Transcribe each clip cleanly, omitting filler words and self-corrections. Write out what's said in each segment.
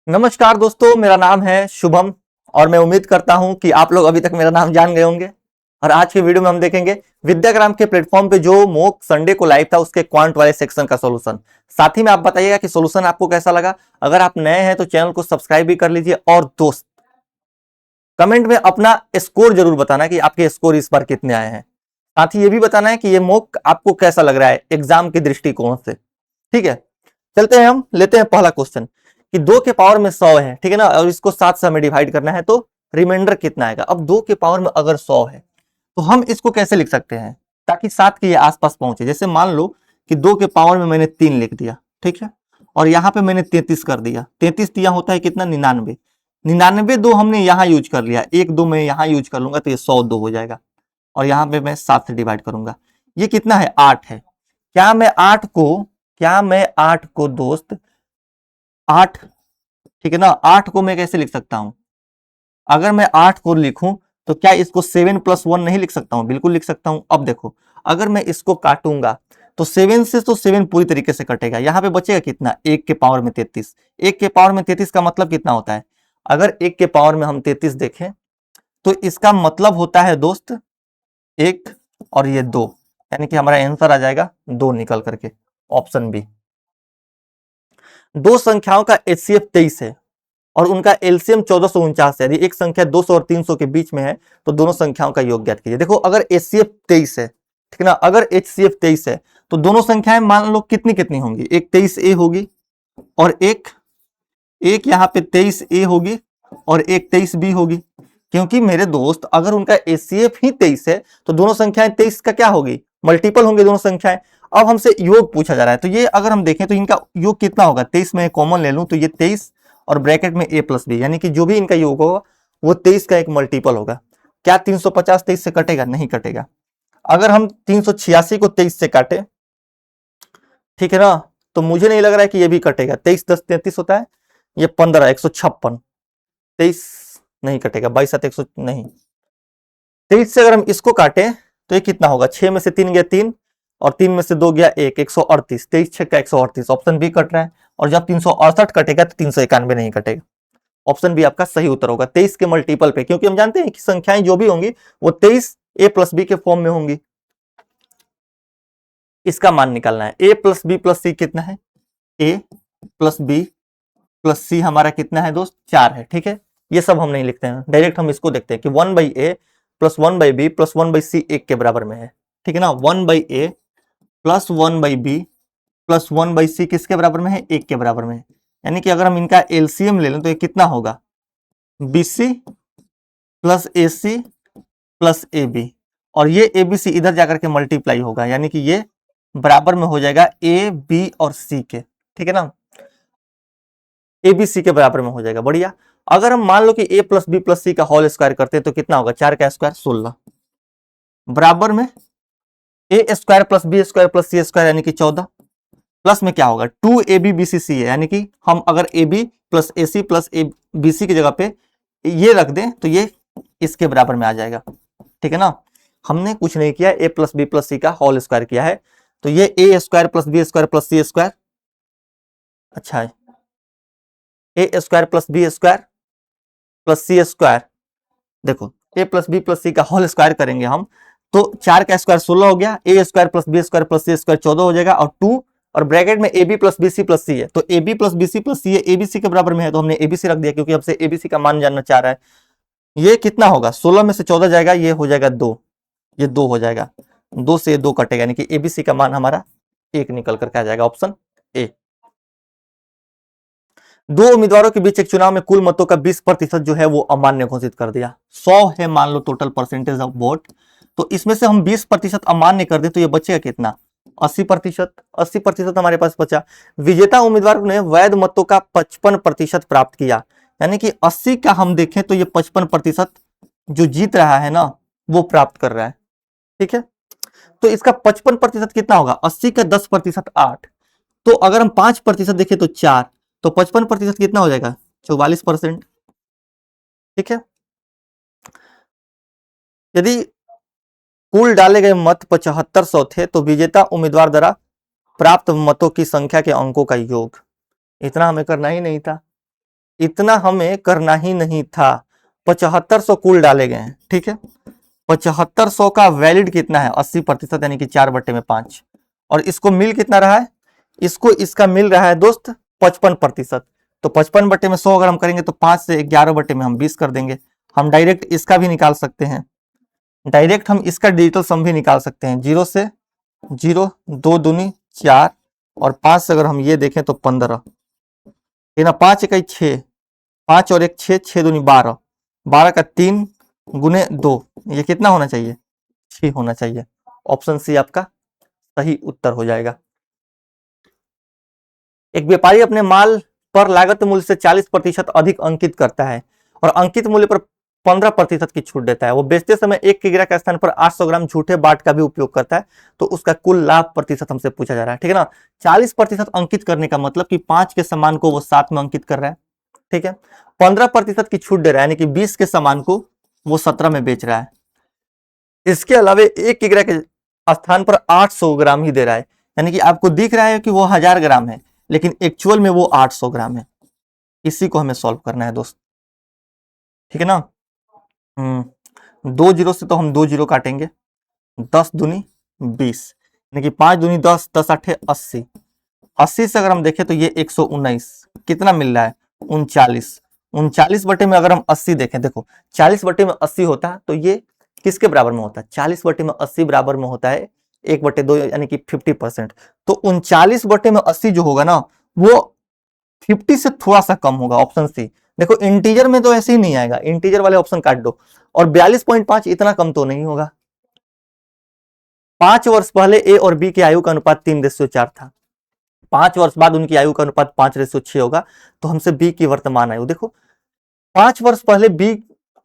नमस्कार दोस्तों, मेरा नाम है शुभम और मैं उम्मीद करता हूं कि आप लोग अभी तक मेरा नाम जान गए होंगे। और आज के वीडियो में हम देखेंगे विद्याग्राम के प्लेटफॉर्म पे जो मॉक संडे को लाइव था उसके क्वांट वाले सेक्शन का सॉल्यूशन। साथ ही में आप बताइएगा कि सॉल्यूशन आपको कैसा लगा। अगर आप नए हैं तो चैनल को सब्सक्राइब भी कर लीजिए और दोस्त कमेंट में अपना स्कोर जरूर बताना कि आपके स्कोर इस बार कितने आए हैं। साथ ही ये भी बताना है कि ये मॉक आपको कैसा लग रहा है एग्जाम के दृष्टिकोण से। ठीक है, चलते हैं, हम लेते हैं पहला क्वेश्चन कि 2 के पावर में 100 है, ठीक है ना, और इसको 7 से हमें डिवाइड करना है तो रिमाइंडर कितना आएगा। अब 2 के पावर में अगर 100 है तो हम इसको कैसे लिख सकते हैं ताकि 7 के ये आसपास पहुंचे। जैसे मान लो कि 2 के पावर में मैंने 3 लिख दिया, ठीक है, और यहां पे मैंने 33 कर दिया। 33 दिया होता है कितना, 99। 99 दो हमने यहां यूज कर लिया, एक दो मैं यहां यूज कर लूंगा तो ये 102 हो जाएगा। और यहां पे मैं 7 से डिवाइड करूंगा। ये कितना है, 8 है। क्या मैं 8 को दोस्त 8, ठीक है ना, 8 को मैं कैसे लिख सकता हूं। अगर मैं 8 को लिखूं तो क्या इसको 7+1 नहीं लिख सकता हूं? बिल्कुल लिख सकता हूं। अब देखो, अगर मैं इसको काटूंगा तो 7 से तो 7 पूरी तरीके से कटेगा। यहां पे बचेगा कितना, 1 के पावर में 33। 1 के पावर में 33 का मतलब कितना होता है, अगर 1 के पावर में हम 33 देखें तो इसका मतलब होता है दोस्त 1 और ये 2, यानी कि हमारा आंसर आ जाएगा 2 निकल करके, ऑप्शन बी। दो संख्याओं का एचसीएफ 23 है और उनका एलसीएम 1449 है। यदि एक संख्या 200 और 300 के बीच में है तो दोनों संख्याओं का योग ज्ञात कीजिए। देखो, अगर एचसीएफ 23 है, ठीक है ना, अगर एचसीएफ 23 है तो दोनों संख्याएं मान लो कितनी कितनी होंगी, एक 23A होगी और एक एक यहाँ पे 23A होगी और एक 23B होगी। क्योंकि मेरे दोस्त अगर उनका एचसीएफ ही 23 है तो दोनों संख्याएं 23 का क्या होगी, मल्टीपल होंगे दोनों संख्याएं। अब हमसे योग पूछा जा रहा है तो ये अगर हम देखें तो इनका योग कितना होगा, 23 में कॉमन ले लूं तो ये 23 और ब्रैकेट में A+B, यानी कि जो भी इनका योग होगा वो 23 का एक मल्टीपल होगा। क्या 350 23 से कटेगा? नहीं कटेगा। अगर हम 386 को 23 से काटे, ठीक है ना, तो मुझे नहीं लग रहा है कि ये भी कटेगा। 23 10 33 होता है, ये 15 156, 23 नहीं कटेगा। 22 7 100 नहीं, 23 से अगर हम इसको काटें तो ये कितना होगा, 6 में से 3 गया 3 और 3 में से 2 गया 1, 138। 23 6 का 138, ऑप्शन बी कट रहा है। और जब 368 कटेगा तो 391 नहीं कटेगा, ऑप्शन बी आपका सही उत्तर होगा। 23 के मल्टीपल पे, क्योंकि हम जानते हैं कि संख्याएं जो भी होंगी वो 23A+B के फॉर्म में होंगी। इसका मान निकालना है। A+B+C कितना है, A+B+C हमारा कितना है दोस्त, 4 है। ठीक है, ये सब हम नहीं लिखते हैं, डायरेक्ट हम इसको देखते हैं कि 1/A + 1/B + 1/C 1 के बराबर में है। ठीक है ना, 1/A + 1/B + 1/C किसके बराबर में है, 1 के बराबर में है। यानी कि अगर हम इनका एलसीएम ले लें तो ये कितना होगा, BC + AC + AB, और ये ABC इधर जाकर के मल्टीप्लाई होगा, यानी कि ये बराबर में हो जाएगा A B और C के। ठीक है ना, ABC के बराबर में हो जाएगा। बढ़िया। अगर हम मान लो कि A+B+C का होल स्क्वायर करते हैं तो कितना होगा, 4 का स्क्वायर 16 बराबर में A² + B² + C² यानी कि 14, प्लस में क्या होगा 2AB BCC है, यानी कि हम अगर AB + AC + BC की जगह पे ये रख दें तो ये इसके बराबर में आ जाएगा। ठीक है ना, हमने कुछ नहीं किया, A+B+C का होल स्क्वायर किया है तो ये A² + B² + C², अच्छा है, A² + B² + C²। देखो, A+B+C का होल स्क्वायर करेंगे हम तो 4 का स्क्वायर 16 हो गया, A² + B² + C² 14 हो जाएगा, और 2 और ब्रैकेट में AB + BC + C है, तो AB + BC + C है, ABC के बराबर में है तो हमने ABC रख दिया क्योंकि हमसे ABC का मान जानना चाह रहा है। ये कितना होगा, 16 में से 14 जाएगा, ये हो जाएगा 2, ये 2 हो जाएगा, 2 से 2 कटेगा, यानी कि ABC का मान हमारा 1 निकल करके आ जाएगा, ऑप्शन ए। दो उम्मीदवारों के बीच एक चुनाव में कुल मतों का 20% जो है वो अमान्य घोषित कर दिया। 100 है मान लो टोटल परसेंटेज ऑफ वोट, तो इसमें से हम 20% अमान्य कर दें तो ये बचेगा कितना, 80%। 80% हमारे पास बचा। विजेता उम्मीदवार ने वैध मतों का 55% प्राप्त किया, यानी कि 80 का हम देखें तो ये 55% जो जीत रहा है ना वो प्राप्त कर रहा है। ठीक है, तो इसका 55% कितना होगा, 80 का 10% 8, तो अगर हम 5% देखें तो 4, तो 55% कितना हो जाएगा, 44%। ठीक है, यदि कुल डाले गए मत 7500 थे तो विजेता उम्मीदवार द्वारा प्राप्त मतों की संख्या के अंकों का योग, इतना हमें करना ही नहीं था। इतना हमें करना ही नहीं था। 7500 कुल डाले गए हैं, ठीक है। 7500 का वैलिड कितना है 80%, यानी कि 4/5। और इसको मिल कितना रहा है, इसको इसका मिल रहा है दोस्त 55%। तो 55/100 अगर हम करेंगे तो 5 से 11 में हम 20 कर देंगे। हम डायरेक्ट इसका भी निकाल सकते हैं, डायरेक्ट हम इसका डिजिटल सम भी निकाल सकते हैं। 0 से 0, 2 दूनी 4 और 5 से अगर हम ये देखें तो 15, ये ना 5 इकाई 6, 5 और 1 6, 6 दूनी 12, 12 का 3 गुने 2, ये कितना होना चाहिए 6 होना चाहिए। ऑप्शन सी आपका सही उत्तर हो जाएगा। एक व्यापारी अपने माल पर लागत मूल्य से 40% अधिक अंकित करता है और अंकित मूल्य पर 15% की छूट देता है। वो बेचते समय 1 किग्रा के स्थान पर 800 ग्राम झूठे बाट का भी उपयोग करता है, तो उसका कुल लाभ प्रतिशत हमसे पूछा जा रहा है, ठीक है ना। 40% अंकित करने का मतलब कि 5 के सामान को वो 7 में अंकित कर रहा है, ठीक है। 15% की छूट दे रहा है, यानी कि 20 के सामान को वो 17 में बेच रहा है। इसके अलावा 1 किग्रा के स्थान पर 800 ग्राम ही दे रहा है, यानी कि आपको दिख रहा है कि वो 1000 ग्राम है, लेकिन एक्चुअल में वो 800 ग्राम है। इसी को हमें सॉल्व करना है दोस्त, ठीक है ना। 2 जीरो से तो हम 2 जीरो काटेंगे, 10 दूनी 20, यानी कि 5 दूनी 10, 10 8 80, 80 से अगर हम देखें तो ये 119 कितना मिल रहा है 39, 39 में अगर हम 80 देखें, देखो 40 में 80 होता है तो ये किसके बराबर में होता है, 40 में 80 बराबर में होता है 1/2, यानी कि 50%। तो 39/80 जो होगा ना वो 50 से थोड़ा सा कम होगा, ऑप्शन सी। देखो इंटीजर में तो ऐसे ही नहीं आएगा, इंटीजर वाले ऑप्शन काट दो। और 42.5 इतना कम तो नहीं होगा। 5 वर्ष पहले ए और बी की आयु का अनुपात 3:4 था, 5 वर्ष बाद उनकी आयु का अनुपात 5:6 होगा। तो हमसे बी की वर्तमान आयु देखो, 5 वर्ष पहले बी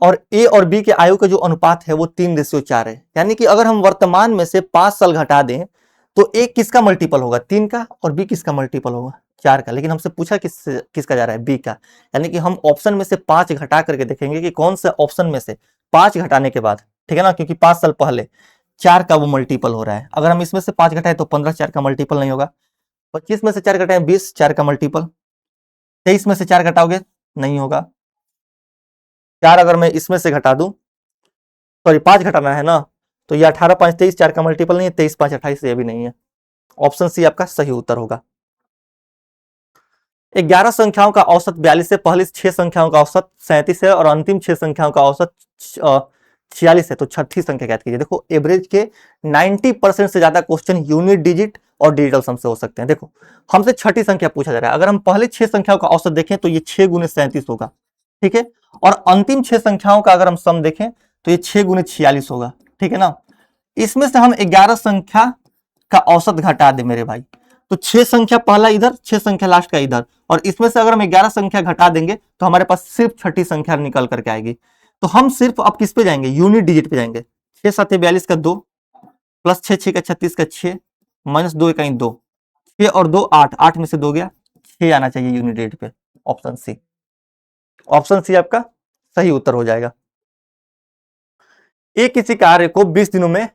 और ए और बी के आयु का जो अनुपात है वो 3:4 है, यानी कि अगर हम वर्तमान में से 5 साल घटा दें तो ए किसका मल्टीपल होगा 3 का और बी किसका मल्टीपल होगा 4 का। लेकिन हमसे पूछा किसका जा रहा है बी का, यानी कि हम ऑप्शन में से 5 घटा करके देखेंगे कि कौन सा ऑप्शन में से 5 घटाने के बाद, ठीक है ना, क्योंकि 5 साल पहले 4 का वो मल्टीपल हो रहा है। अगर हम इसमें से 5 घटाए तो 15 4 का मल्टीपल नहीं होगा। 25 में से 4 घटाए 20 4 का मल्टीपल। 23 में से 4 घटाओगे नहीं होगा। 4 अगर मैं इसमें से घटा दूं, सॉरी 5 घटाना है ना, तो ये 18 5 23, 4 का मल्टीपल नहीं है, 23 5 28, ये भी नहीं है। ऑप्शन सी आपका सही उत्तर होगा। 11 संख्याओं का औसत 42 है, पहली 6 संख्याओं का औसत 37 है और अंतिम 6 संख्याओं का औसत 46 है, तो छठी संख्या ज्ञात कीजिए। देखो एवरेज के 90% से ज्यादा क्वेश्चन यूनिट डिजिट और डिजिटल सम से हो सकते हैं। देखो हमसे छठी संख्या पूछा जा रहा है, अगर हम पहले 6 संख्याओं का औसत देखें तो ये 6 गुने 37 होगा, ठीक है। और अंतिम 6 संख्याओं का अगर हम सम देखें तो ये 6 गुने 46 होगा, ठीक है ना। इसमें से हम 11 संख्या का औसत घटा दे मेरे भाई, तो 6 संख्या पहला इधर, 6 संख्या लास्ट का इधर, और इसमें से अगर हम 11 संख्या घटा देंगे तो हमारे पास सिर्फ छठी संख्या निकल करके आएगी। तो हम सिर्फ अब किस पे जाएंगे, यूनिट डिजिट पे जाएंगे। 6 7 42 का 2 प्लस 6 6 का 36 का 6 माइनस 2 इकाई 2, 6 और 2 8, 8 में से 2 गया, 6 आना चाहिए यूनिट डिजिट पे। ऑप्शन सी, ऑप्शन सी आपका सही उत्तर हो जाएगा। ए किसी कार्य को 20 दिनों में,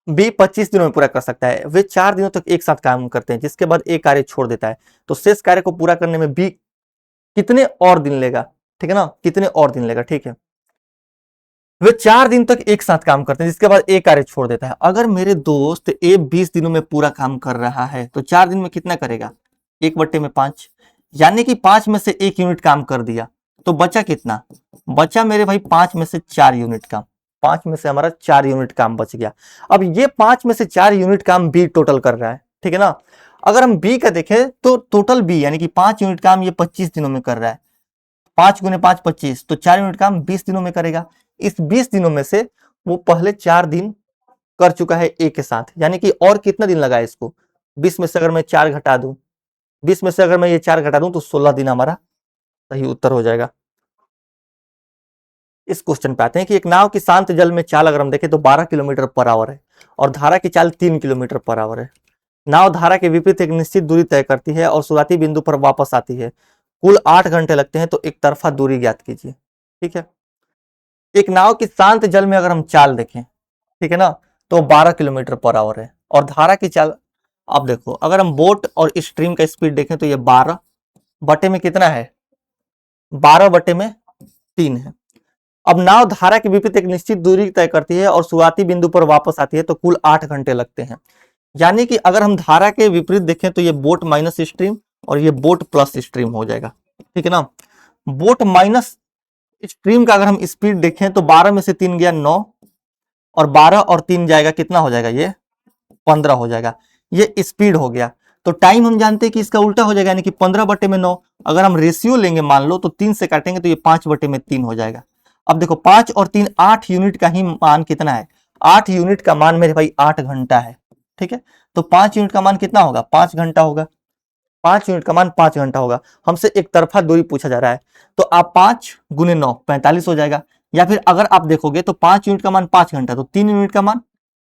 बी 25 दिनों में पूरा कर सकता है। वे 4 दिनों तक एक साथ काम करते हैं, जिसके बाद ए कार्य छोड़ देता है। तो शेष कार्य को पूरा करने में बी कितने और दिन लेगा, ठीक है ना, कितने और दिन लेगा, ठीक है। वे 4 दिन तक एक साथ काम करते हैं, जिसके बाद ए कार्य छोड़ देता है। अगर मेरे दोस्त ए 20 दिनों में पूरा काम कर रहा है तो 4 दिन में कितना करेगा 1/5, यानी कि 5 में से 1 यूनिट काम कर दिया। तो बचा कितना, बचा मेरे भाई 5 में से 4 यूनिट काम, 5 में से हमारा 4 यूनिट काम बच गया। अब ये 5 में से 4 यूनिट काम बी टोटल कर रहा है, ठीक है ना। अगर हम बी का देखें तो टोटल बी यानी कि 5 यूनिट काम ये 25 दिनों में कर रहा है, 5 गुने 5 25, तो 4 यूनिट काम 20 दिनों में करेगा। इस 20 दिनों में से वो पहले 4 दिन कर चुका है ए के साथ, यानी कि और कितना दिन लगा है इसको, 20 में से अगर मैं 4 घटा दूं, 20 में से अगर मैं ये 4 घटा दूं तो 16 दिन हमारा सही उत्तर हो जाएगा। इस क्वेश्चन पे आते हैं कि एक नाव की शांत जल में चाल अगर हम देखें तो 12 किलोमीटर पर आवर है और धारा की चाल 3 किलोमीटर पर आवर है। नाव धारा के विपरीत एक निश्चित दूरी तय करती है और शुरुआती बिंदु पर वापस आती है। कुल 8 घंटे लगते हैं, तो एक तरफा दूरी ज्ञात कीजिए, ठीक है। एक नाव की शांत जल में अगर हम चाल देखें, ठीक है ना, तो 12 किलोमीटर पर आवर है और धारा की चाल, अब देखो अगर हम बोट और स्ट्रीम का स्पीड देखें तो ये 12 बटे में कितना है 12/3 है। अब नाव धारा के विपरीत एक निश्चित दूरी तय करती है और शुरुआती बिंदु पर वापस आती है तो कुल 8 घंटे लगते हैं। यानी कि अगर हम धारा के विपरीत देखें तो ये बोट माइनस स्ट्रीम और ये बोट प्लस स्ट्रीम हो जाएगा, ठीक है ना। बोट माइनस स्ट्रीम का अगर हम स्पीड देखें तो 12 में से 3 गया 9 और 12 और 3 जाएगा कितना हो जाएगा, ये 15 हो जाएगा। ये स्पीड हो गया। तो टाइम हम जानते हैं कि इसका उल्टा हो जाएगा, यानी कि 15/9। अगर हम रेशियो लेंगे मान लो तो 3 से काटेंगे तो ये 5/3 हो जाएगा। अब देखो 5 और 3 8 यूनिट का ही मान कितना है, 8 यूनिट का मान मेरे भाई 8 घंटा है, ठीक है। तो 5 यूनिट का मान कितना होगा, 5 घंटा होगा। 5 यूनिट का मान 5 घंटा होगा। हमसे एक तरफा दूरी पूछा जा रहा है तो आप 5 गुने 9 45 हो जाएगा। या फिर अगर आप देखोगे तो 5 यूनिट का मान 5 घंटा तो 3 यूनिट का मान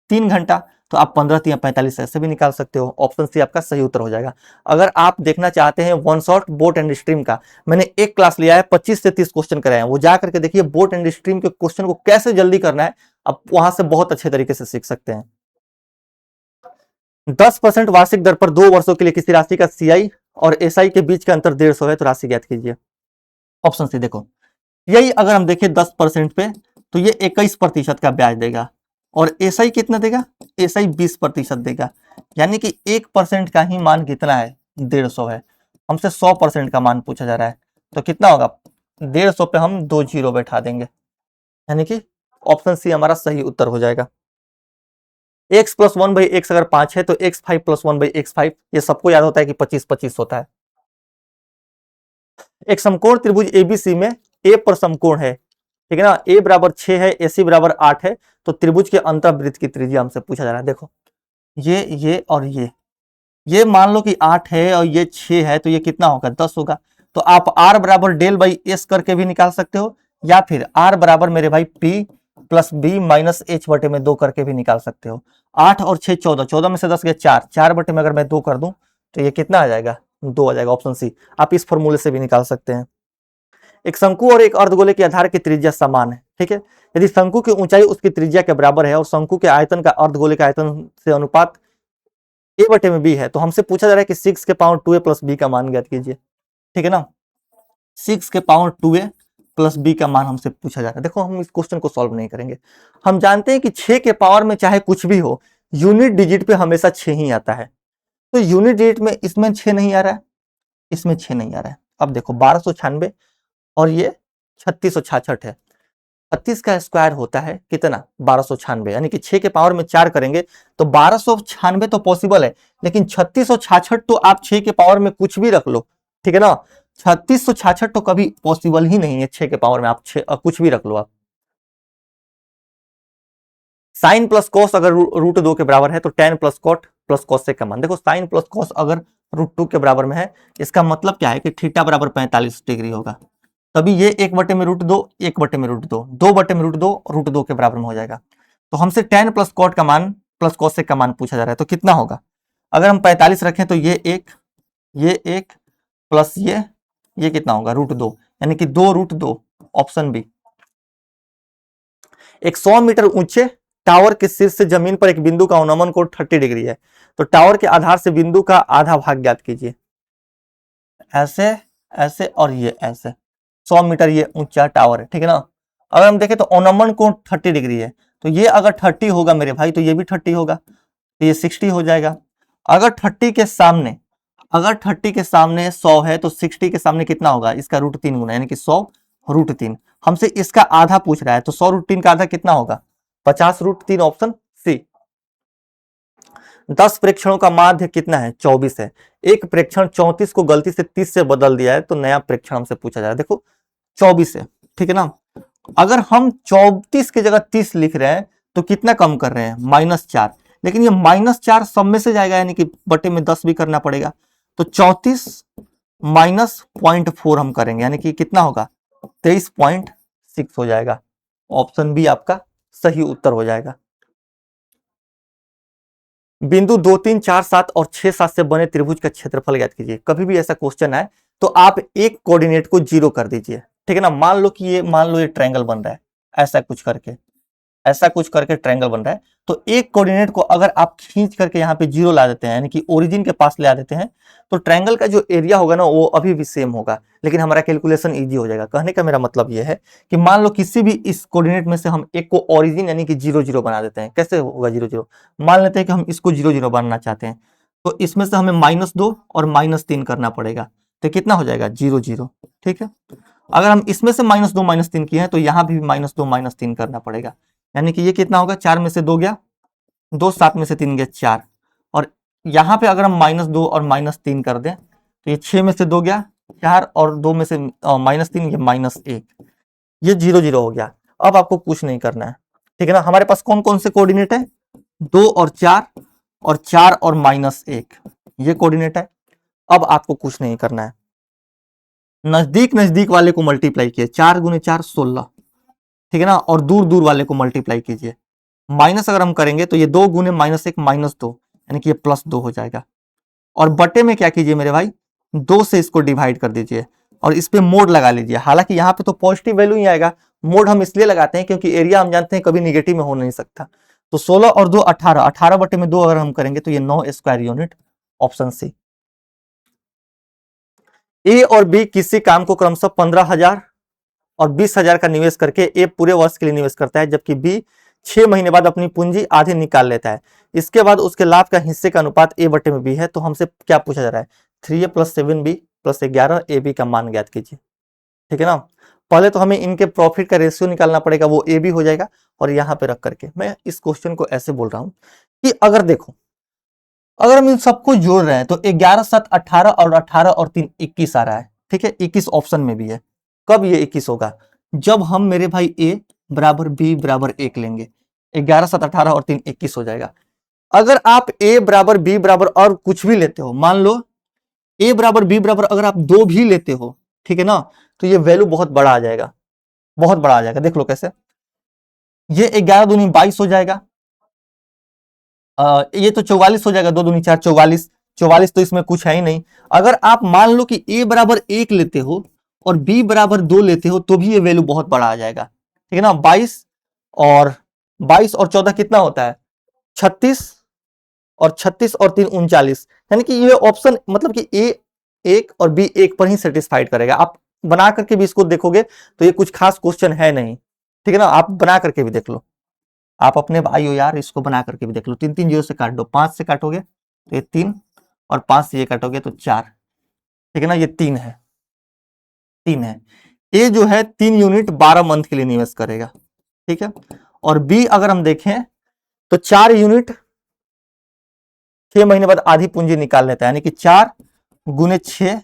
3 घंटा, तो आप 15 3 45 ऐसे भी निकाल सकते हो। ऑप्शन सी आपका सही उत्तर हो जाएगा। अगर आप देखना चाहते हैं one shot boat and stream का, मैंने एक क्लास लिया है 25 से 30 क्वेश्चन कराए हैं, वो जा करके देखिए बोट एंड स्ट्रीम के क्वेश्चन को कैसे जल्दी करना है, आप वहां से बहुत अच्छे तरीके से सीख सकते हैं। 10% वार्षिक दर पर 2 वर्षों के लिए किसी राशि का सीआई और एसआई के बीच का अंतर 150 है, तो राशि ज्ञात कीजिए। ऑप्शन सी देखो, यही अगर हम देखें 10% पे तो ये 21% का ब्याज देगा और एसआई कितना देगा, एसआई 20% देगा। यानी कि 1% का ही मान कितना है, 150 है। हमसे 100% का मान पूछा जा रहा है तो कितना होगा, 150 पे हम 2 जीरो बैठा देंगे, यानी कि ऑप्शन सी हमारा सही उत्तर हो जाएगा। x + 1/x अगर 5 है तो x5 + 1/x5, ये सबको याद होता है कि 25-25 होता है। एक समकोण त्रिभुज एबीसी में ए पर समकोण है, ठीक है ना, ए बराबर 6 है, एसी बराबर 8 है, तो त्रिभुज के अंतःवृत्त की त्रिज्या हमसे पूछा जा रहा है। देखो ये और ये मान लो कि 8 है और ये 6 है तो ये कितना होगा, 10 होगा। तो आप r बराबर डेल बाई एस करके भी निकाल सकते हो, या फिर r बराबर मेरे भाई p + b - h/2 करके भी निकाल सकते हो। 8 और 6 14, 14 में से 10 गया 4, 4 में अगर मैं 2 कर दूं तो ये कितना आ जाएगा, 2 आ जाएगा। ऑप्शन सी आप इस फॉर्मूले से भी निकाल सकते हैं। एक शंकु और एक अर्धगोले के आधार की त्रिज्या समान है, ठीक है। यदि शंकु की ऊंचाई उसकी त्रिज्या के बराबर है और शंकु के आयतन का अर्धगोले के आयतन से अनुपात a/b है, तो हमसे पूछा जा रहा है कि 6 के पावर 2a + b का मान ज्ञात कीजिए, ठीक है ना। 6 के पावर 2a + b का मान हमसे पूछा जा रहा है। देखो हम इस क्वेश्चन को सॉल्व नहीं करेंगे, हम जानते हैं कि 6 के पावर में चाहे कुछ भी हो, यूनिट डिजिट पे हमेशा 6 ही आता है। तो यूनिट डिजिट में इसमें 6 नहीं आ रहा है, इसमें 6 नहीं आ रहा है। अब देखो 1296 और ये 3666 है, 36 का स्क्वायर होता है कितना, 1296, यानी कि 6 के पावर में 4 करेंगे तो 1296 तो पॉसिबल है, लेकिन 3666 तो आप 6 के पावर में कुछ भी रख लो, ठीक है ना। 3666 तो कभी पॉसिबल ही नहीं है, 6 के पावर में आप कुछ भी रख लो आप। साइन प्लस कॉस अगर √2 के बराबर है तो tan + cot + cos का मान, देखो साइन प्लस कॉस अगर √2 के बराबर में है, इसका मतलब क्या है कि थीटा बराबर 45 डिग्री होगा, तभी ये 1/√2 1/√2 2/√2 √2 के बराबर में हो जाएगा। तो हमसे tan + cot का मान प्लस cos का मान पूछा जा रहा है, तो कितना होगा, अगर हम 45 रखें तो ये एक प्लस ये कितना होगा, √2, यानी कि 2√2, ऑप्शन बी। एक 100 मीटर ऊंचे टावर के शीर्ष से जमीन पर एक बिंदु का अनुमान कोण 30 डिग्री है, तो टावर के आधार से बिंदु का आधा भाग ज्ञात कीजिए। ऐसे ऐसे और ये ऐसे 100 मीटर ये ऊंचा टावर है, ठीक है ना। अगर हम देखें तो अनुमान कोण 30 डिग्री है, तो ये अगर 30 होगा मेरे भाई तो ये भी 30 होगा, तो ये 60 हो जाएगा। अगर 30 के सामने 100 है तो 60 के सामने कितना होगा, इसका √3 गुना, यानी कि 100 √3। हमसे इसका आधा पूछ रहा है तो 100 √3 का आधा कितना होगा, 50 √3, ऑप्शन सी। 10 प्रेक्षणों का माध्य कितना है, 24 है। एक प्रेक्षण 34 को गलती से 30 से बदल दिया है, तो नया प्रेक्षण हमसे पूछा जा रहा है। देखो 24 है, ठीक है ना। अगर हम 34 की जगह 30 लिख रहे हैं तो कितना कम कर रहे हैं, -4, लेकिन ये -4 सब में से जाएगा, यानी कि बटे में 10 भी करना पड़ेगा। तो 34 माइनस 0.4 हम करेंगे, यानी कि कितना होगा, 23.6 हो जाएगा। ऑप्शन बी आपका सही उत्तर हो जाएगा। बिंदु 2 3 4 7 और 6 7 से बने त्रिभुज का क्षेत्रफल ज्ञात कीजिए। कभी भी ऐसा क्वेश्चन आए तो आप एक कोऑर्डिनेट को 0 कर दीजिए, ठीक है ना। मान लो ये ट्रायंगल बन रहा है ऐसा कुछ करके, ऐसा कुछ करके ट्रायंगल बन रहा है। तो एक कोऑर्डिनेट को अगर आप खींच करके यहाँ पे 0 ला देते हैं, यानी कि ओरिजिन के पास ले आ देते हैं, तो ट्रायंगल का जो एरिया होगा ना वो अभी भी सेम होगा, लेकिन हमारा कैलकुलेशन इजी हो जाएगा। कहने का मेरा मतलब ये है कि मान लो किसी भी इस कोऑर्डिनेट में से हम एक को ओरिजिन यानी कि 0 0 बना देते हैं। कैसे होगा 0 0? मान लेते हैं कि हम इसको 0 0 बनाना चाहते हैं, तो इसमें से हमें -2 और -3 करना पड़ेगा, तो कितना हो जाएगा 0 0। ठीक है, अगर हम इसमें से -2 -3 किए हैं तो यहाँ भी -2 -3 करना पड़ेगा, यानी कि ये कितना होगा, 4 में से 2 गया 2, 7 में से 3 गया 4, और यहाँ पे अगर हम -2 और -3 कर दें तो ये 6 में से 2 गया 4 और 2 में से -3 ये -1, ये 0 0 हो गया। अब आपको कुछ नहीं करना है, ठीक है ना। हमारे पास कौन कौन से कोऑर्डिनेट है, 2 और 4 और 4 और -1, ये कोऑर्डिनेट है। अब आपको कुछ नहीं करना है, नजदीक नजदीक वाले को मल्टीप्लाई किए, 4 गुने 4 16, ठीक है ना, और दूर दूर वाले को मल्टीप्लाई कीजिए। माइनस अगर हम करेंगे तो ये 2 गुने -1 -2, यानी कि ये +2 हो जाएगा। और बटे में क्या कीजिए मेरे भाई, 2 से इसको डिवाइड कर दीजिए और इस पे मोड लगा लीजिए। हालांकि यहाँ पे तो पॉजिटिव वैल्यू ही आएगा, मोड हम इसलिए लगाते हैं क्योंकि एरिया हम जानते हैं कभी निगेटिव में हो नहीं सकता। तो 16 और 2 18, 18 बटे में 2 अगर हम करेंगे तो ये 9 स्क्वायर यूनिट, ऑप्शन सी। ए और बी किसी काम को क्रमशः 15,000 और 20,000 का निवेश करके ए पूरे वर्ष के लिए निवेश करता है, जबकि बी 6 महीने बाद अपनी पूंजी आधी निकाल लेता है। इसके बाद उसके लाभ का हिस्से का अनुपात ए बटे में बी है। तो हमसे क्या पूछा जा रहा है, 3a + 7b + 11 ए बी का मान ज्ञात कीजिए। ठीक है ना, पहले तो हमें इनके प्रॉफिट का रेशियो निकालना पड़ेगा, वो ए बी हो जाएगा। और यहाँ पे रख करके मैं इस क्वेश्चन को ऐसे बोल रहा हूं कि अगर देखो, अगर हम इन सबको जोड़ रहे हैं तो 11 7 18 और 18 और 3 21 आ रहा है। ठीक है, 21 ऑप्शन में भी है। कब ये 21 होगा, जब हम मेरे भाई a बराबर b बराबर 1 लेंगे। 11 7 18 और 3 21 हो जाएगा। अगर आप a बराबर b बराबर और कुछ भी लेते हो, मान लो a बराबर b बराबर अगर आप 2 भी लेते हो, ठीक है ना, तो ये वैल्यू बहुत बड़ा आ जाएगा, बहुत बड़ा आ जाएगा। देख लो कैसे, ये 11 दूनी 22 हो जाएगा, ये तो 44 हो जाएगा, 2 दूनी 4 44, 44 तो इसमें कुछ है ही नहीं। अगर आप मान लो कि a बराबर 1 लेते हो और b बराबर 2 लेते हो तो भी ये वैल्यू बहुत बड़ा आ जाएगा। ठीक है ना, 22 और 14 कितना होता है, 36, और 36 और 3 39, यानी कि ये ऑप्शन मतलब कि a 1 और b 1 पर ही सेटिस्फाइड करेगा। आप बना करके भी इसको देखोगे तो ये कुछ खास क्वेश्चन है नहीं। ठीक है ना, आप बना करके भी देख लो, आप अपने भाई हो यार, इसको बना करके भी देख लो। 3 3 0 से काट दो, 5 से काटोगे तो ये 3, और 5 से ये काटोगे तो 4। ठीक है ना, ये 3 है, 3 है। ए जो है 3 यूनिट 12 मंथ के लिए निवेश करेगा। ठीक है, और बी अगर हम देखें तो 4 यूनिट 6 महीने बाद आधी पूंजी निकाल लेता है, यानी कि 4 गुने 6,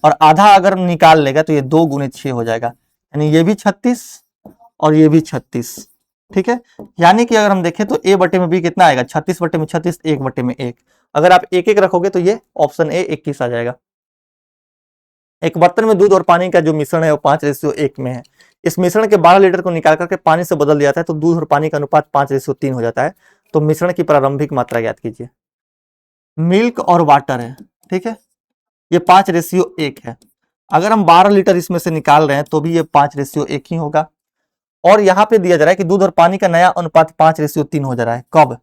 और आधा अगर निकाल लेगा तो ये 2 गुने 6 हो जाएगा, यानी ये भी 36 और ये भी 36। ठीक है, यानी कि अगर हम देखें तो a बटे में b कितना आएगा, 36 बटे में 36, 1 बटे में 1। अगर आप 1 1 रखोगे तो ये ऑप्शन ए 21 आ जाएगा। एक बर्तन में दूध और पानी का जो मिश्रण है वो 5:1 में है। इस मिश्रण के 12 लीटर को निकाल करके पानी से बदल दिया जाता है तो दूध और पानी का अनुपात 5:3 हो जाता है। तो मिश्रण की प्रारंभिक मात्रा ज्ञात कीजिए। मिल्क और वाटर है, ठीक है, ये 5:1 है। अगर हम 12 लीटर इसमें से निकाल रहे हैं तो भी ये 5:1 ही होगा। और यहाँ पे दिया जा रहा है कि दूध और पानी का नया अनुपात 5:3 हो जा रहा है। कब,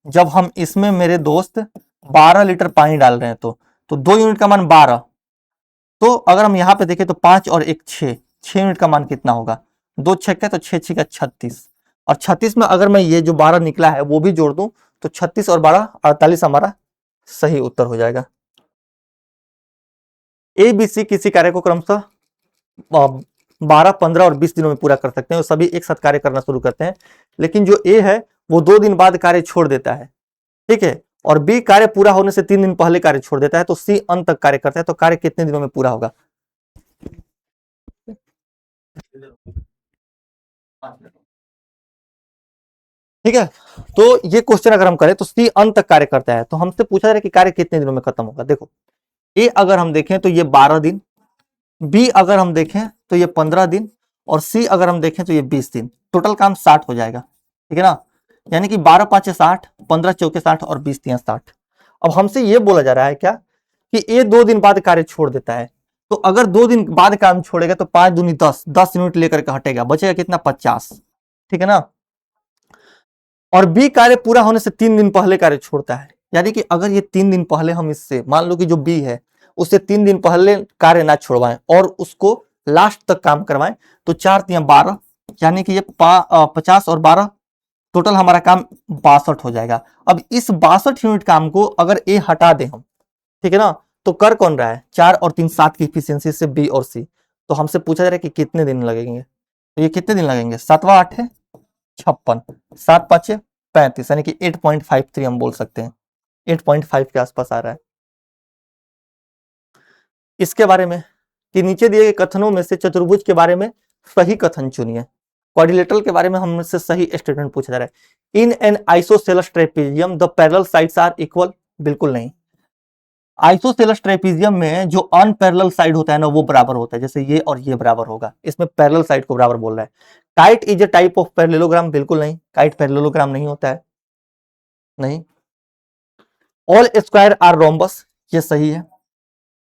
जब हम इसमें मेरे दोस्त 12 लीटर पानी डाल रहे हैं तो 2 यूनिट का मान 12, तो अगर हम यहाँ पे देखें तो 5 और 1 6, 6 यूनिट का मान कितना होगा, 2 छक्के तो 6 6 36, और 36 में अगर मैं ये जो 12 निकला है वो भी जोड़ दूं तो 36 और 12 48 हमारा सही उत्तर हो जाएगा। ए बी सी किसी कार्य को क्रमशः 12 15 और 20 दिनों में पूरा कर सकते हैं, वो सभी एक साथ कार्य करना शुरू करते हैं। लेकिन जो ए है वो 2 दिन बाद कार्य छोड़ देता है। ठीक है, और बी कार्य पूरा होने से 3 दिन पहले कार्य छोड़ देता है। तो सी अंत तक कार्य करता है, तो कार्य कितने दिनों में पूरा होगा। ठीक है, तो ये क्वेश्चन अगर हम करें तो सी अंत तक कार्य करता है, तो हमसे पूछा जा रहा है कि कार्य कितने दिनों में खत्म होगा। देखो, ए अगर हम देखें तो ये 12 दिन, बी अगर हम देखें तो ये 15 दिन, और सी अगर हम देखें तो ये 20 दिन। टोटल काम 60 हो जाएगा। ठीक है ना, यानी कि 12 5 60, 15 चौके 60 और 20 3 60। अब हमसे ये बोला जा रहा है क्या कि ए 2 दिन बाद कार्य छोड़ देता है। तो अगर 2 दिन बाद काम छोड़ेगा तो 5 दूनी 10, 10 यूनिट लेकर के हटेगा, बचेगा कितना 50। ठीक है ना, और बी कार्य पूरा होने से 3 दिन पहले कार्य छोड़ता है। यानी कि अगर ये 3 दिन पहले हम इससे, मान लो कि जो बी है उससे 3 दिन पहले कार्य ना छोड़वाएं और उसको लास्ट तक काम करवाएं, तो 4 या 12, यानी कि ये 50 और 12 टोटल हमारा काम 62 हो जाएगा। अब इस 62 यूनिट काम को अगर ए हटा दें हम, ठीक है ना, तो कर कौन रहा है, 4 और 3 7 की इफिशियंसी से बी और सी। तो हमसे पूछा जा रहा है कि कितने दिन लगेंगे, तो ये कितने दिन लगेंगे, 7वां 8 है 56, 7 5 35, यानी कि 8.53 हम बोल सकते हैं, 8.5 के आसपास आ रहा है। इसके बारे में कि नीचे दिए गए कथनों में से चतुर्भुज के बारे में सही कथन चुनिए। क्वाड्रिलेटरल के बारे में हमसे सही स्टेटमेंट पूछा जा रहा है। In an isosceles trapezium the parallel sides are equal, बिल्कुल नहीं। आइसोसेलस ट्रेपेजियम में जो अनपैरेलल साइड होता है ना वो बराबर होता है, जैसे ये और ये बराबर होगा, इसमें पैरेलल साइड को बराबर बोल रहा है। Kite is a type of parallelogram, बिल्कुल नहीं, काइट पैरेललोग्राम नहीं होता है, नहीं। ऑल स्क्वायर आर रोम्बस, ये सही है।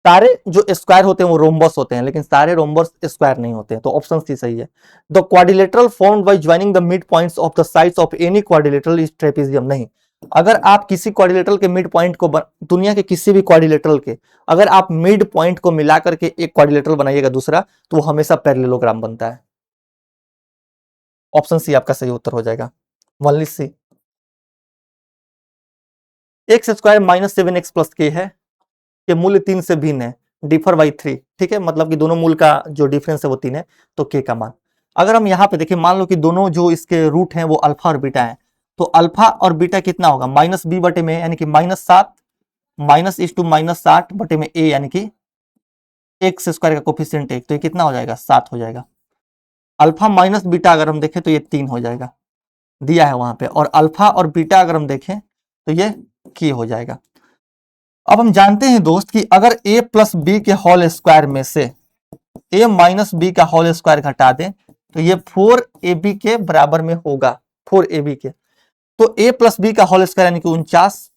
सारे जो स्क्वायर होते हैं वो रोम्बस होते हैं, लेकिन सारे रोम्बस स्क्वायर नहीं होते हैं, तो ऑप्शन सी सही है। The quadrilateral formed by joining the mid points of the sides of any quadrilateral is trapezium, नहीं। अगर आप किसी क्वाड्रिलेटरल के मिड पॉइंट को दुनिया के किसी भी क्वाड्रिलेटरल के अगर आप मिड पॉइंट को मिला करके एक क्वाड्रिलेटरल बनाइएगा दूसरा, तो वो हमेशा पैरेललोग्राम बनता है। ऑप्शन सी आपका सही उत्तर हो जाएगा, only C. X square minus 7x plus k है कि मूल्य 3 से भिन्न है, डिफर बाई 3, ठीक है, मतलब कि दोनों मूल का जो डिफरेंस है वो 3 है, तो के का मान। अगर हम यहाँ पे देखें, मान लो कि दोनों जो इसके रूट हैं वो अल्फा और बीटा है, तो अल्फा और बीटा कितना होगा, माइनस बी बटे में, यानी कि -7 माइनस इस टू -60 बटे में ए, यानी कि एक्स स्क्वायर का कोफिशिएंट 1, तो ये कितना हो जाएगा, 7 हो जाएगा। अल्फा माइनस बीटा अगर हम देखें तो ये 3 हो जाएगा, दिया है वहां पे, और अल्फा और बीटा अगर हम देखें तो ये के हो जाएगा। अब हम जानते हैं दोस्त कि अगर a प्लस बी के होल स्क्वायर में से a माइनस बी का होल स्क्वायर घटा दें तो ये 4ab के बराबर में होगा, 4ab के। तो a प्लस बी का होल स्क्वायर यानी कि 49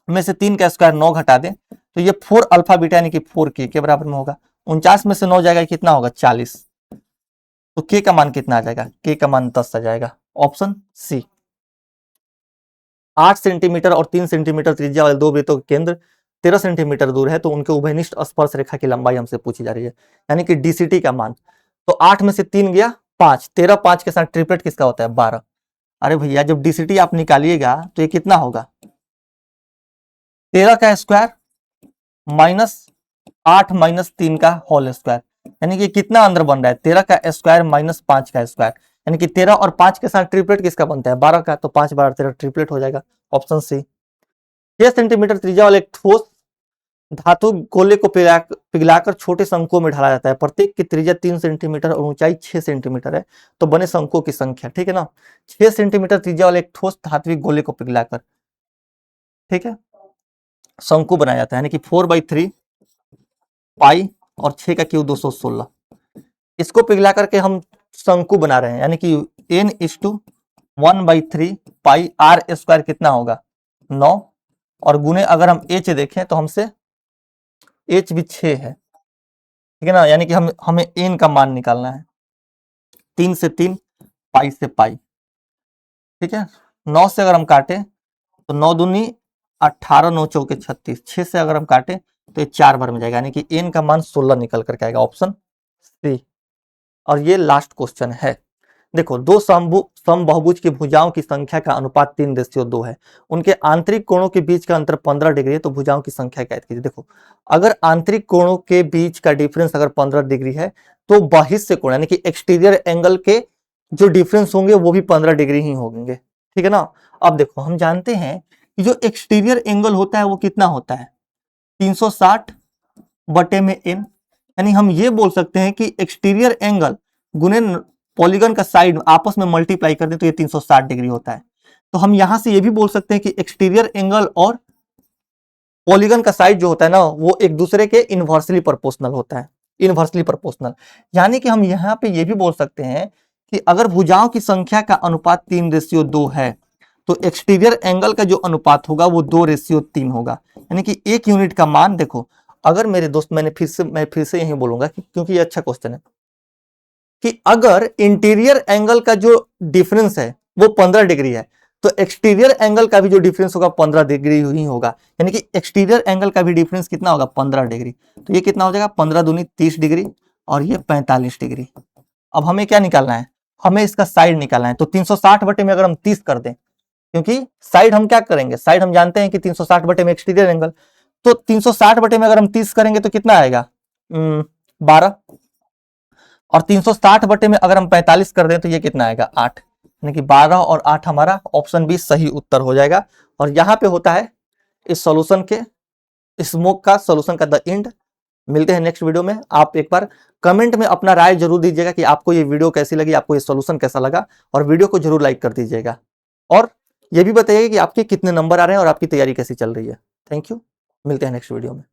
में से 3 का स्क्वायर 9 घटा दें तो ये 4 अल्फा बीटा यानी कि 4k के बराबर में होगा। 49 में से 9 जाएगा, कितना होगा, 40। तो k का मान कितना आ जाएगा, k का मान 10 आ जाएगा, ऑप्शन सी। 8 सेंटीमीटर और 3 सेंटीमीटर त्रिज्या वाले दो वृत्तों के केंद्र 13 सेंटीमीटर दूर है, तो उनके उभयनिष्ठ स्पर्श रेखा की लंबाई हमसे पूछी जा रही है, यानी कि डीसीटी का मान। तो 8 में से 3 गया 5, 13 5 के साथ ट्रिपलेट किसका होता है, 12। अरे भैया जब डीसीटी आप निकालिएगा तो ये कितना होगा, 13 का स्क्वायर माइनस 8 माइनस 3 का होल स्क्वायर, यानी कि कितना अंदर बन रहा है, 13 का स्क्वायर माइनस 5 का स्क्वायर, यानी कि 13 और 5 के साथ ट्रिपलेट किसका बनता है, 12 का, तो 5 12 13 ट्रिपलेट हो जाएगा, ऑप्शन सी। 6 सेंटीमीटर त्रिज्या वाले एक ठोस धातु गोले को पिघलाकर छोटे शंकुओं में ढाला जाता है, प्रत्येक की त्रिज्या 3 सेंटीमीटर और ऊंचाई 6 सेंटीमीटर है, तो बने शंकुओं की संख्या, ठीक है ना। 6 सेंटीमीटर त्रिज्या वाले एक ठोस धात्विक गोले को पिघलाकर, ठीक है, शंकु बनाया जाता है, यानी कि 4/3 पाई और 6 का क्यूब 216, इसको पिघला करके हम शंकु बना रहे हैं, यानी कि n/1/3 पाई आर स्क्वायर कितना होगा, 9, और गुने अगर हम एच देखें तो हमसे एच भी 6 है, ठीक है ना, यानी कि हमें एन का मान निकालना है, 3 से 3 पाई से पाई, ठीक है। 9 से अगर हम काटे तो 9 दूनी 18, 9 चौके 36, 6 से अगर हम काटे तो ये 4 बार में जाएगा, यानी कि एन का मान 16 निकल करके आएगा, ऑप्शन सी। और ये लास्ट क्वेश्चन है। देखो, दो समबाहुभुज की भुजाओं की संख्या का अनुपात 3:2 है, उनके आंतरिक कोणों के बीच का अंतर 15 डिग्री है, तो भुजाओं की संख्या ज्ञात कीजिए। देखो, अगर आंतरिक कोणों के बीच का डिफरेंस अगर 15 डिग्री है तो बाह्य कोण यानी कि एक्सटीरियर एंगल के जो डिफरेंस होंगे वो भी 15 डिग्री ही होंगे, ठीक है ना। अब देखो, हम जानते हैं कि जो एक्सटीरियर एंगल होता है वो कितना होता है, 360 बटे में n, यानी हम ये बोल सकते हैं कि एक्सटीरियर एंगल गुने पॉलीगन का साइड आपस में मल्टीप्लाई कर दें तो ये 360 डिग्री होता है। तो हम यहां से ये भी बोल सकते हैं कि एक्सटीरियर एंगल और पॉलीगन का साइड जो होता है ना वो एक दूसरे के इनवर्सली प्रोपोर्शनल होता है, इनवर्सली प्रोपोर्शनल। यानी कि हम यहाँ पे ये भी बोल सकते हैं कि अगर भुजाओं की संख्या का अनुपात 3:2 है तो एक्सटीरियर एंगल का जो अनुपात होगा वो 2:3 होगा, यानी कि एक यूनिट का मान। देखो, अगर मेरे दोस्त, मैं फिर से यही बोलूंगा क्योंकि ये अच्छा क्वेश्चन है, कि अगर इंटीरियर एंगल का जो डिफरेंस है वो 15 डिग्री है तो एक्सटीरियर एंगल का भी जो डिफरेंस होगा 15 डिग्री ही होगा, यानी कि एक्सटीरियर एंगल का भी डिफरेंस कितना होगा 15 डिग्री। तो ये कितना हो जाएगा 15 दूनी 30 डिग्री और ये 45 डिग्री। अब हमें क्या निकालना है, हमें इसका साइड निकालना है। तो 360 बटे में अगर हम 30 कर दें, क्योंकि साइड हम क्या करेंगे, साइड हम जानते हैं कि 360 बटे में एक्सटीरियर एंगल, तो 360 बटे में अगर हम 30 करेंगे तो कितना आएगा 12, और 360 बटे में अगर हम 45 कर दें तो ये कितना आएगा 8, यानी कि 12 और 8 हमारा ऑप्शन बी सही उत्तर हो जाएगा। और यहां पे होता है इस सॉल्यूशन के, स्मोक का सॉल्यूशन का द एंड। मिलते हैं नेक्स्ट वीडियो में। आप एक बार कमेंट में अपना राय जरूर दीजिएगा कि आपको ये वीडियो कैसी लगी, आपको ये सॉल्यूशन कैसा लगा, और वीडियो को जरूर लाइक कर दीजिएगा। और ये भी बताइए कि आपके कितने नंबर आ रहे हैं और आपकी तैयारी कैसी चल रही है। थैंक यू, मिलते हैं नेक्स्ट वीडियो में।